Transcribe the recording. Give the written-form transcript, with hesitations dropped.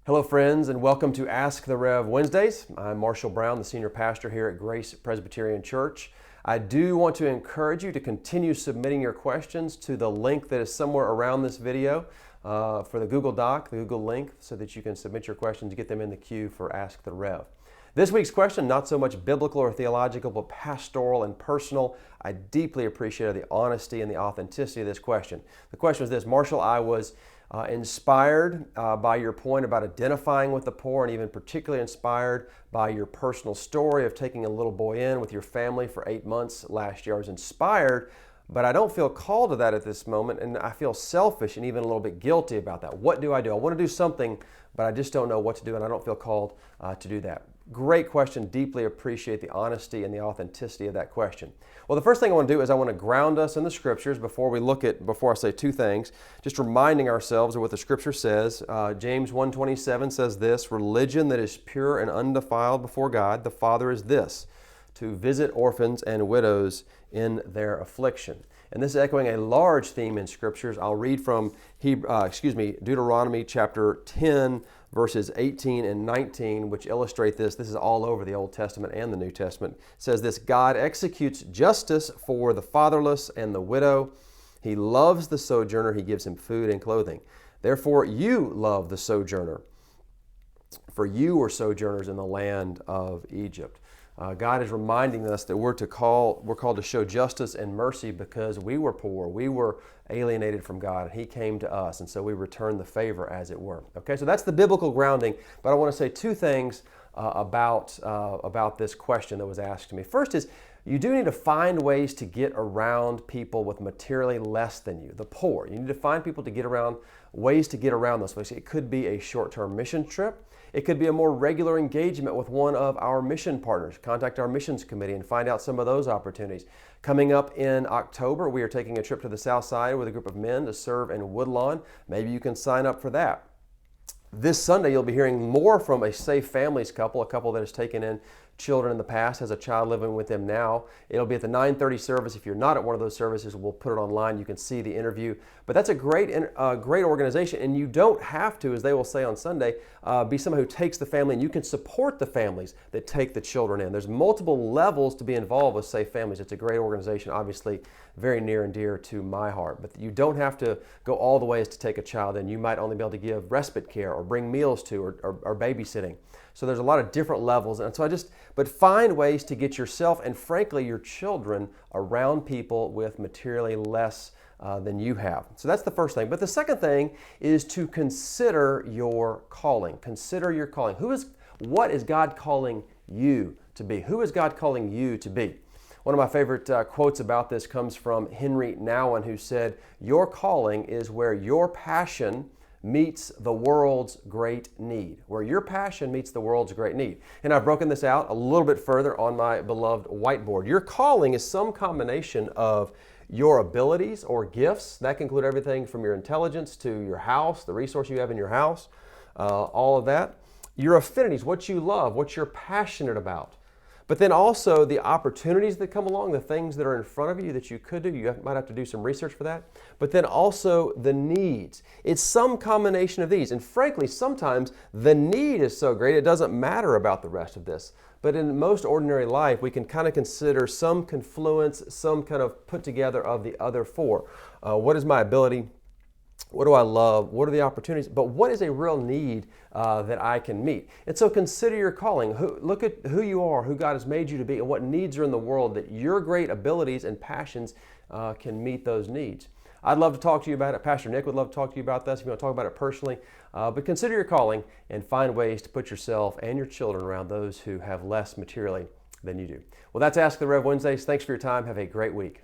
Hello friends, and welcome to Ask the Rev Wednesdays. I'm Marshall Brown, the senior pastor here at Grace Presbyterian Church. I do want to encourage you to continue submitting your questions to the link that is somewhere around this video for the Google Doc, the Google link, so that you can submit your questions, get them in the queue for Ask the Rev. This week's question, not so much biblical or theological, but pastoral and personal. I deeply appreciate the honesty and the authenticity of this question. The question was this: Marshall, I was inspired by your point about identifying with the poor, and even particularly inspired by your personal story of taking a little boy in with your family for 8 months last year. I was inspired, but I don't feel called to that at this moment, and I feel selfish and even a little bit guilty about that. What do? I want to do something, but I just don't know what to do, and I don't feel called to do that. Great question. Deeply appreciate the honesty and the authenticity of that question. Well, the first thing I want to do is I want to ground us in the Scriptures before I say two things, just reminding ourselves of what the Scripture says. James 1:27 says this: religion that is pure and undefiled before God, the Father, is this, to visit orphans and widows in their affliction. And this is echoing a large theme in Scriptures. I'll read from Deuteronomy chapter 10, verses 18 and 19, which illustrate this. This is all over the Old Testament and the New Testament. It says this: God executes justice for the fatherless and the widow. He loves the sojourner. He gives him food and clothing. Therefore, you love the sojourner, for you were sojourners in the land of Egypt. God is reminding us that we're called to show justice and mercy because we were poor, we were alienated from God, and He came to us, and so we return the favor, as it were. Okay, so that's the biblical grounding. But I want to say two things about this question that was asked to me. First is, you do need to find ways to get around people with materially less than you, the poor. You need to find ways to get around those folks. It could be a short-term mission trip. It could be a more regular engagement with one of our mission partners. Contact our missions committee and find out some of those opportunities. Coming up in October, we are taking a trip to the South Side with a group of men to serve in Woodlawn. Maybe you can sign up for that. This Sunday, you'll be hearing more from a Safe Families couple, a couple that has taken in children in the past, has a child living with them now. It'll be at the 9:30 service. If you're not at one of those services, we'll put it online. You can see the interview. But that's a great organization, and you don't have to, as they will say on Sunday, be someone who takes the family, and you can support the families that take the children in. There's multiple levels to be involved with Safe Families. It's a great organization, obviously very near and dear to my heart. But you don't have to go all the ways to take a child in. You might only be able to give respite care or bring meals to or babysitting. So there's a lot of different levels. And so but find ways to get yourself and frankly your children around people with materially less than you have. So that's the first thing. But the second thing is to consider your calling. Consider your calling. What is God calling you to be? Who is God calling you to be? One of my favorite quotes about this comes from Henry Nouwen, who said, "Your calling is where your passion meets the world's great need." Where your passion meets the world's great need. And I've broken this out a little bit further on my beloved whiteboard. Your calling is some combination of your abilities or gifts. That can include everything from your intelligence to your house, the resource you have in your house, all of that. Your affinities, what you love, what you're passionate about. But then also the opportunities that come along, the things that are in front of you that you could do. You might have to do some research for that. But then also the needs. It's some combination of these. And frankly, sometimes the need is so great it doesn't matter about the rest of this. But in most ordinary life, we can kind of consider some confluence, some kind of put together of the other four. What is my ability? What do I love? What are the opportunities? But what is a real need that I can meet? And so consider your calling. Look at who you are, who God has made you to be, and what needs are in the world that your great abilities and passions can meet those needs. I'd love to talk to you about it. Pastor Nick would love to talk to you about this if you want to talk about it personally. But consider your calling and find ways to put yourself and your children around those who have less materially than you do. Well, that's Ask the Rev Wednesdays. Thanks for your time. Have a great week.